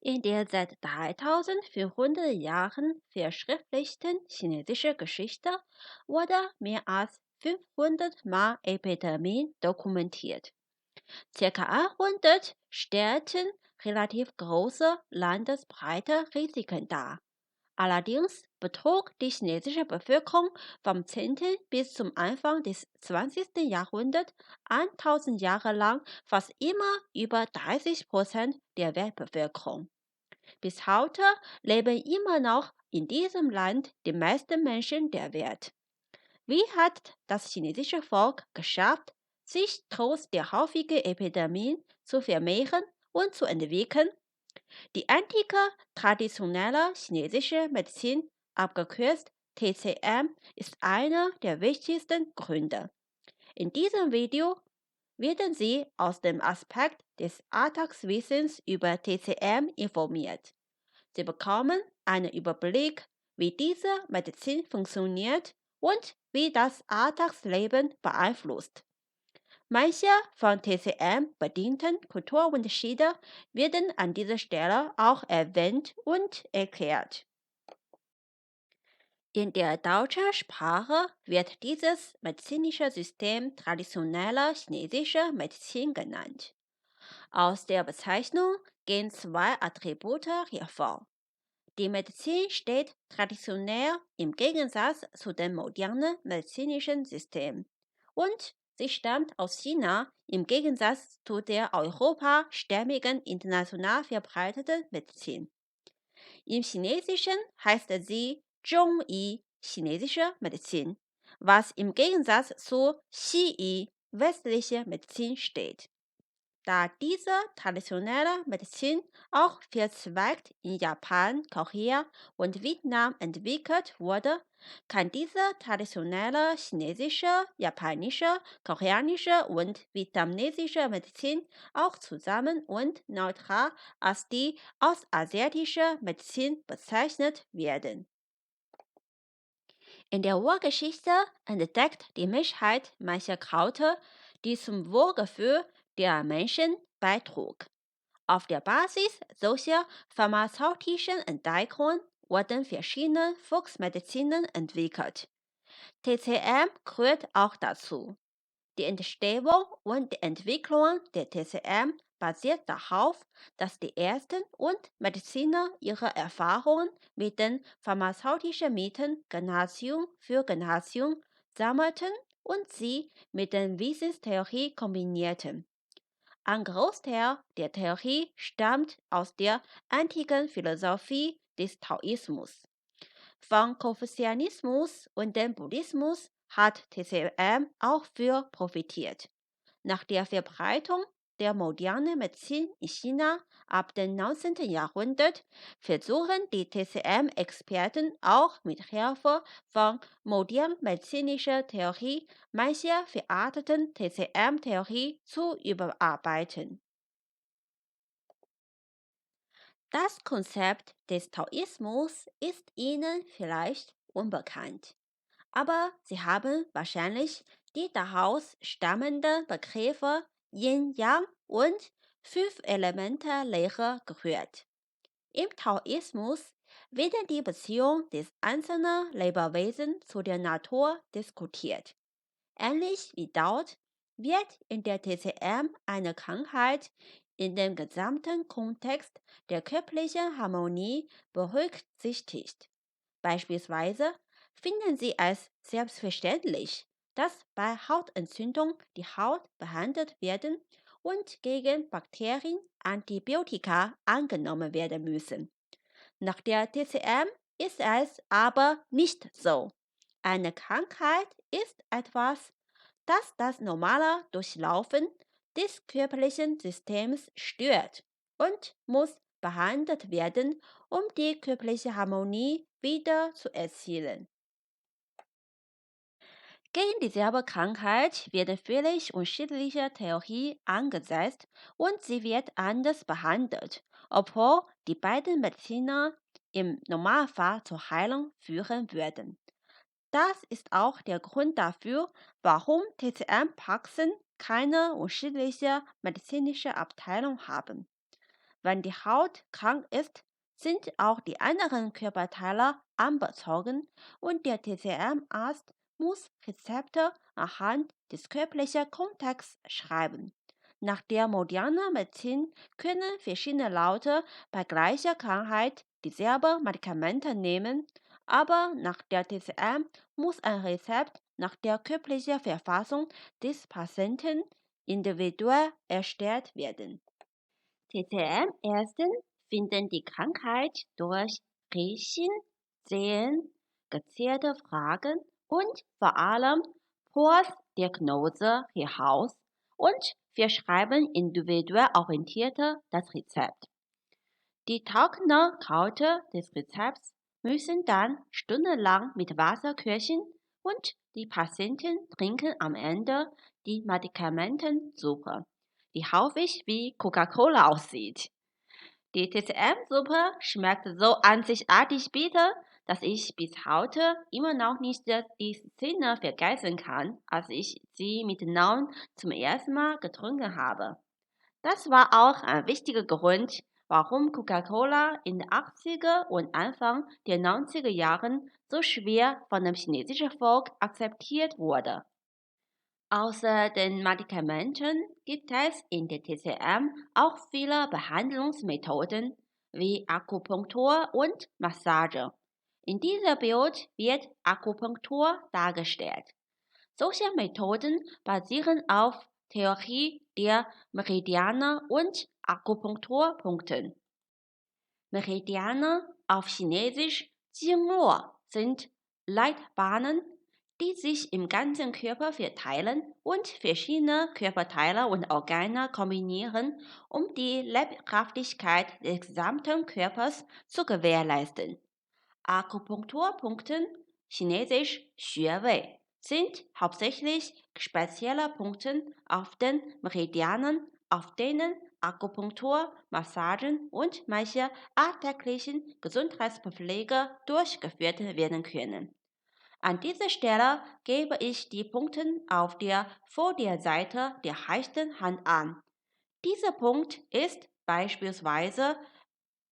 In der seit 3500 Jahren verschriftlichten chinesischen Geschichte wurde mehr als 500 Mal Epidemien dokumentiert. Circa 100 stellten relativ große landesbreite Risiken dar. Allerdings betrug die chinesische Bevölkerung vom 10. bis zum Anfang des 20. Jahrhunderts 1000 Jahre lang fast immer über 30% der Weltbevölkerung. Bis heute leben immer noch in diesem Land die meisten Menschen der Welt. Wie hat das chinesische Volk geschafft, sich trotz der häufigen Epidemien zu vermehren und zu entwickeln? Die antike traditionelle chinesische Medizin, abgekürzt TCM, ist einer der wichtigsten Gründe. In diesem Video werden Sie aus dem Aspekt des Alltagswissens über TCM informiert. Sie bekommen einen Überblick, wie diese Medizin funktioniert und wie das Alltagsleben beeinflusst. Manche von TCM bedingten Kulturunterschiede werden an dieser Stelle auch erwähnt und erklärt. In der deutschen Sprache wird dieses medizinische System traditionelle chinesische Medizin genannt. Aus der Bezeichnung gehen zwei Attribute hervor. Die Medizin steht traditionell im Gegensatz zu dem modernen medizinischen System und sie stammt aus China im Gegensatz zu der europastämmigen international verbreiteten Medizin. Im Chinesischen heißt sie Zhongyi, chinesische Medizin, was im Gegensatz zu Xi, westliche Medizin steht. Da diese traditionelle Medizin auch verzweigt in Japan, Korea und Vietnam entwickelt wurde, kann diese traditionelle chinesische, japanische, koreanische und vietnamesische Medizin auch zusammen und neutral als die ostasiatische Medizin bezeichnet werden. In der Urgeschichte entdeckt die Menschheit manche Kräuter, die zum Wohlgefühl der Menschen beitrug. Auf der Basis solcher pharmazeutischen Entdeckungen wurden verschiedene Volksmedizinen entwickelt. TCM gehört auch dazu. Die Entstehung und die Entwicklung der TCM basiert darauf, dass die Ärzte und Mediziner ihre Erfahrungen mit den pharmazeutischen Mitteln Generation für Generation sammelten und sie mit der Wissenstheorie kombinierten. Ein Großteil der Theorie stammt aus der antiken Philosophie des Taoismus. Vom Konfuzianismus und dem Buddhismus hat TCM auch für profitiert. Nach der Verbreitung der modernen Medizin in China ab dem 19. Jahrhundert versuchen die TCM-Experten auch mit Hilfe von moderner medizinischer Theorie manche veralteten TCM-Theorie zu überarbeiten. Das Konzept des Taoismus ist Ihnen vielleicht unbekannt, aber Sie haben wahrscheinlich die daraus stammenden Begriffe Yin-Yang und Fünf-Elemente-Lehre gehört. Im Taoismus wird die Beziehung des einzelnen Lebewesen zu der Natur diskutiert. Ähnlich wie dort wird in der TCM eine Krankheit in dem gesamten Kontext der körperlichen Harmonie berücksichtigt. Beispielsweise finden Sie es selbstverständlich, dass bei Hautentzündung die Haut behandelt werden und gegen Bakterien Antibiotika angenommen werden müssen. Nach der TCM ist es aber nicht so. Eine Krankheit ist etwas, das normale Durchlaufen des körperlichen Systems stört und muss behandelt werden, um die körperliche Harmonie wieder zu erzielen. Gegen dieselbe Krankheit werden völlig unterschiedliche Theorien angesetzt und sie wird anders behandelt, obwohl die beiden Mediziner im Normalfall zur Heilung führen würden. Das ist auch der Grund dafür, warum TCM-Praxen keine unterschiedliche medizinische Abteilung haben. Wenn die Haut krank ist, sind auch die anderen Körperteile anbezogen und der TCM-Arzt muss Rezepte anhand des körperlichen Kontexts schreiben. Nach der modernen Medizin können verschiedene Leute bei gleicher Krankheit dieselben Medikamente nehmen, aber nach der TCM muss ein Rezept nach der körperlichen Verfassung des Patienten individuell erstellt werden. TCM-Ärzte finden die Krankheit durch Riechen, Sehen, gezielte Fragen und vor allem Kurzdiagnose heraus und verschreiben individuell orientierte das Rezept. Die trockene Kaute des Rezepts müssen dann stundenlang mit Wasser köcheln und die Patienten trinken am Ende die Medikamentensuppe, die häufig wie Coca-Cola aussieht. Die TCM-Suppe schmeckt so einzigartig bitter, dass ich bis heute immer noch nicht die Szene vergessen kann, als ich sie mit Namen zum ersten Mal getrunken habe. Das war auch ein wichtiger Grund, warum Coca-Cola in den 80er und Anfang der 90er Jahren so schwer von dem chinesischen Volk akzeptiert wurde. Außer den Medikamenten gibt es in der TCM auch viele Behandlungsmethoden wie Akupunktur und Massage. In diesem Bild wird Akupunktur dargestellt. Solche Methoden basieren auf Theorie der Meridiane und Akupunkturpunkten. Meridiane auf Chinesisch Jingluo sind Leitbahnen, die sich im ganzen Körper verteilen und verschiedene Körperteile und Organe kombinieren, um die Lebhaftigkeit des gesamten Körpers zu gewährleisten. Akupunkturpunkte, chinesisch 穴位, sind hauptsächlich spezielle Punkte auf den Meridianen, auf denen Akupunktur, Massagen und manche alltäglichen Gesundheitspflege durchgeführt werden können. An dieser Stelle gebe ich die Punkte auf der Vorderseite der rechten Hand an. Dieser Punkt ist beispielsweise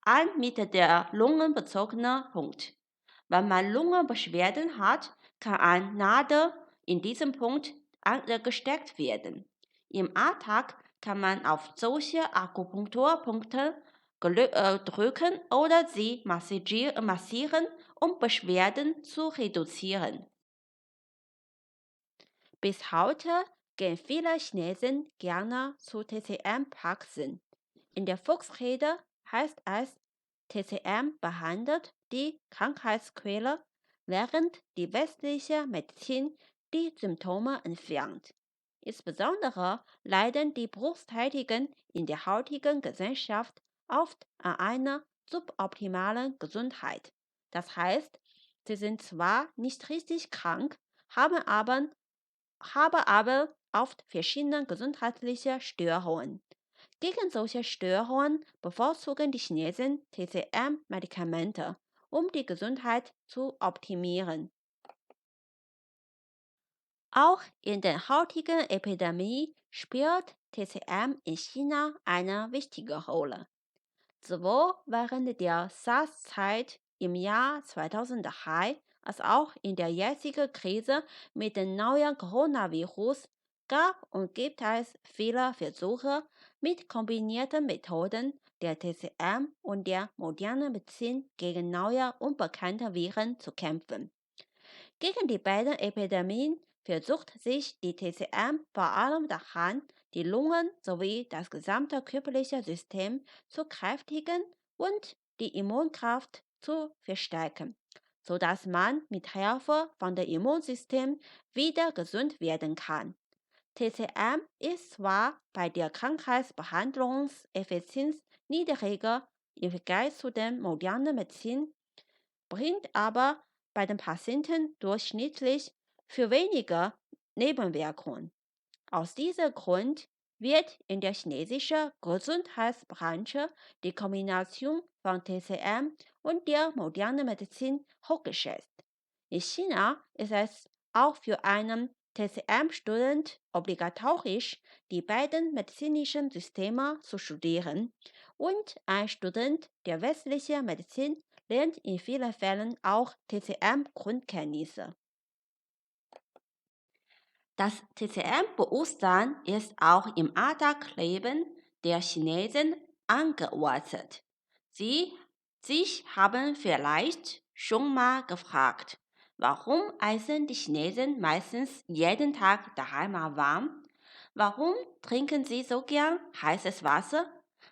ein mit der Lunge bezogener Punkt. Wenn man Lungenbeschwerden hat, kann eine Nadel in diesem Punkt gesteckt werden. Im Alltag kann man auf solche Akupunkturpunkte drücken oder sie massieren, um Beschwerden zu reduzieren. Bis heute gehen viele Chinesen gerne zu TCM-Praxen. In der Volksrede heißt es, TCM behandelt die Krankheitsquelle, während die westliche Medizin die Symptome entfernt. Insbesondere leiden die Berufstätigen in der heutigen Gesellschaft oft an einer suboptimalen Gesundheit. Das heißt, sie sind zwar nicht richtig krank, haben aber oft verschiedene gesundheitliche Störungen. Gegen solche Störungen bevorzugen die Chinesen TCM-Medikamente, um die Gesundheit zu optimieren. Auch in der heutigen Epidemie spielt TCM in China eine wichtige Rolle. Sowohl während der SARS-Zeit im Jahr 2003 als auch in der jetzigen Krise mit dem neuen Coronavirus gab und gibt es viele Versuche, mit kombinierten Methoden der TCM und der modernen Medizin gegen neue unbekannte Viren zu kämpfen. Gegen die beiden Epidemien versucht sich die TCM vor allem daran, die Lungen sowie das gesamte körperliche System zu kräftigen und die Immunkraft zu verstärken, sodass man mit Hilfe von dem Immunsystem wieder gesund werden kann. TCM ist zwar bei der Krankheitsbehandlungseffizienz niedriger im Vergleich zu der modernen Medizin, bringt aber bei den Patienten durchschnittlich für weniger Nebenwirkungen. Aus diesem Grund wird in der chinesischen Gesundheitsbranche die Kombination von TCM und der modernen Medizin hochgeschätzt. In China ist es auch für einen TCM-Student obligatorisch, die beiden medizinischen Systeme zu studieren Und ein Student der westlichen Medizin lernt in vielen Fällen auch TCM-Grundkenntnisse. Das TCM-Bewusstsein ist auch im Alltagsleben der Chinesen angewurzelt. Sie sich haben vielleicht schon mal gefragt, warum essen die Chinesen meistens jeden Tag daheim warm? Warum trinken sie so gern heißes Wasser?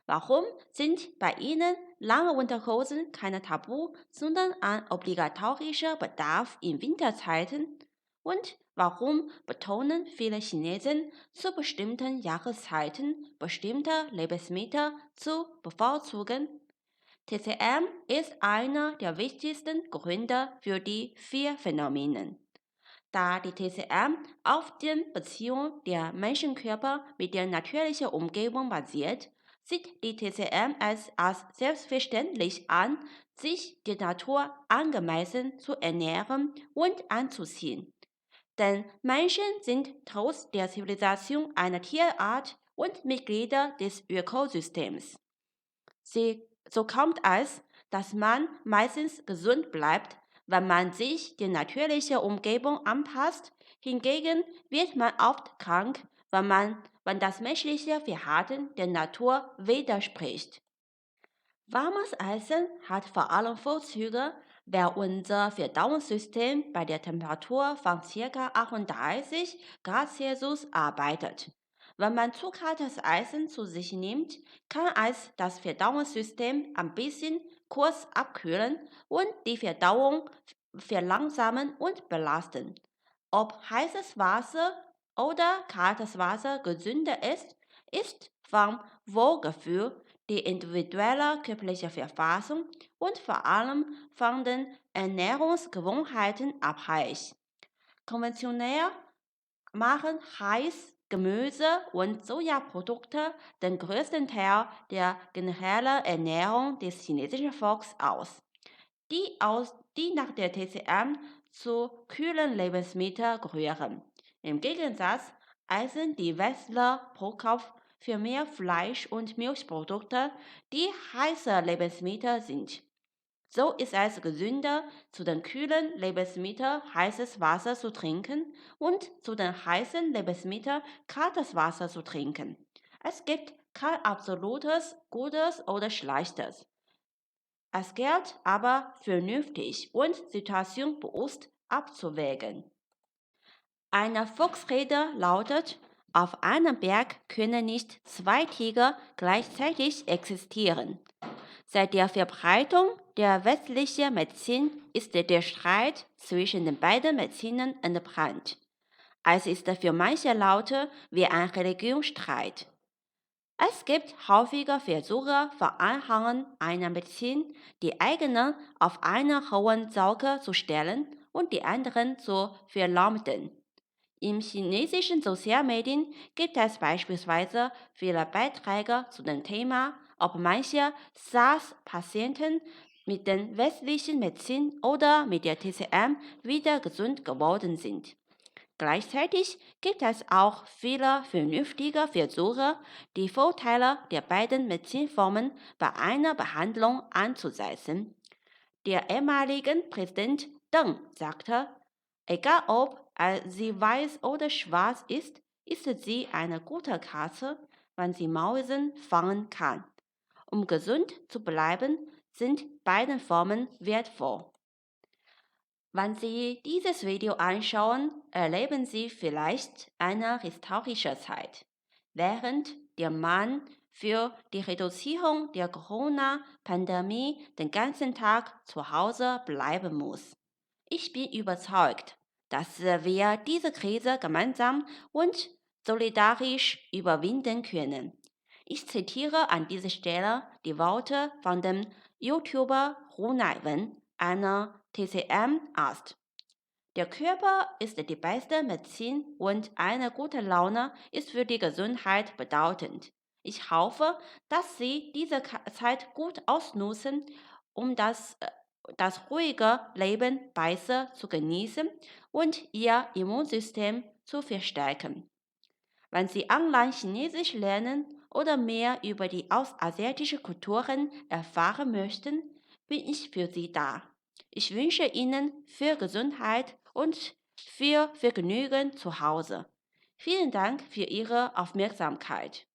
Warum sind bei ihnen lange Unterhosen keine Tabu, sondern ein obligatorischer Bedarf in Winterzeiten? Und warum betonen viele Chinesen zu bestimmten Jahreszeiten bestimmte Lebensmittel zu bevorzugen? TCM ist einer der wichtigsten Gründe für die vier Phänomene. Da die TCM auf den Beziehungen der Menschenkörper mit der natürlichen Umgebung basiert, sieht die TCM es als selbstverständlich an, sich der Natur angemessen zu ernähren und anzuziehen. Denn Menschen sind trotz der Zivilisation eine Tierart und Mitglieder des Ökosystems. So kommt es, dass man meistens gesund bleibt, wenn man sich der natürlichen Umgebung anpasst. Hingegen wird man oft krank, wenn das menschliche Verhalten der Natur widerspricht. Warmes Essen hat vor allem Vorzüge, weil unser Verdauungssystem bei der Temperatur von ca. 38 Grad Celsius arbeitet. Wenn man zu kaltes Essen zu sich nimmt, kann es das Verdauungssystem ein bisschen kurz abkühlen und die Verdauung verlangsamen und belasten. Ob heißes Wasser oder kaltes Wasser gesünder ist vom Wohlgefühl, die individuelle körperliche Verfassung und vor allem von den Ernährungsgewohnheiten abhängig. Konventionell machen Reis, Gemüse und Sojaprodukte den größten Teil der generellen Ernährung des chinesischen Volkes aus, die nach der TCM zu kühlen Lebensmitteln gehören. Im Gegensatz essen die Westler pro Kopf für mehr Fleisch- und Milchprodukte, die heiße Lebensmittel sind. So ist es gesünder, zu den kühlen Lebensmitteln heißes Wasser zu trinken und zu den heißen Lebensmitteln kaltes Wasser zu trinken. Es gibt kein absolutes Gutes oder Schlechtes. Es gilt aber vernünftig und situationsbewusst abzuwägen. Eine Volksrede lautet, auf einem Berg können nicht zwei Tiger gleichzeitig existieren. Seit der Verbreitung der westlichen Medizin ist der Streit zwischen den beiden Medizinen entbrannt. Es ist für manche Leute wie ein Religionsstreit. Es gibt häufige Versuche von Anhängern einer Medizin, die eigenen auf einer hohen Sauke zu stellen und die anderen zu verleumden. Im chinesischen Sozialmedien gibt es beispielsweise viele Beiträge zu dem Thema, ob manche SARS-Patienten mit der westlichen Medizin oder mit der TCM wieder gesund geworden sind. Gleichzeitig gibt es auch viele vernünftige Versuche, die Vorteile der beiden Medizinformen bei einer Behandlung anzusetzen. Der ehemalige Präsident Deng sagte, egal ob sie weiß oder schwarz ist sie eine gute Katze, wenn sie Mäusen fangen kann. Um gesund zu bleiben, sind beide Formen wertvoll. Wenn Sie dieses Video anschauen, erleben Sie vielleicht eine historische Zeit, während der Mann für die Reduzierung der Corona-Pandemie den ganzen Tag zu Hause bleiben muss. Ich bin überzeugt, dass wir diese Krise gemeinsam und solidarisch überwinden können. Ich zitiere an dieser Stelle die Worte von dem YouTuber Wen, einer TCM-Arzt. Der Körper ist die beste Medizin und eine gute Laune ist für die Gesundheit bedeutend. Ich hoffe, dass Sie diese Zeit gut ausnutzen, um das ruhige Leben besser zu genießen und Ihr Immunsystem zu verstärken. Wenn Sie online Chinesisch lernen oder mehr über die ostasiatischen Kulturen erfahren möchten, bin ich für Sie da. Ich wünsche Ihnen viel Gesundheit und viel Vergnügen zu Hause. Vielen Dank für Ihre Aufmerksamkeit.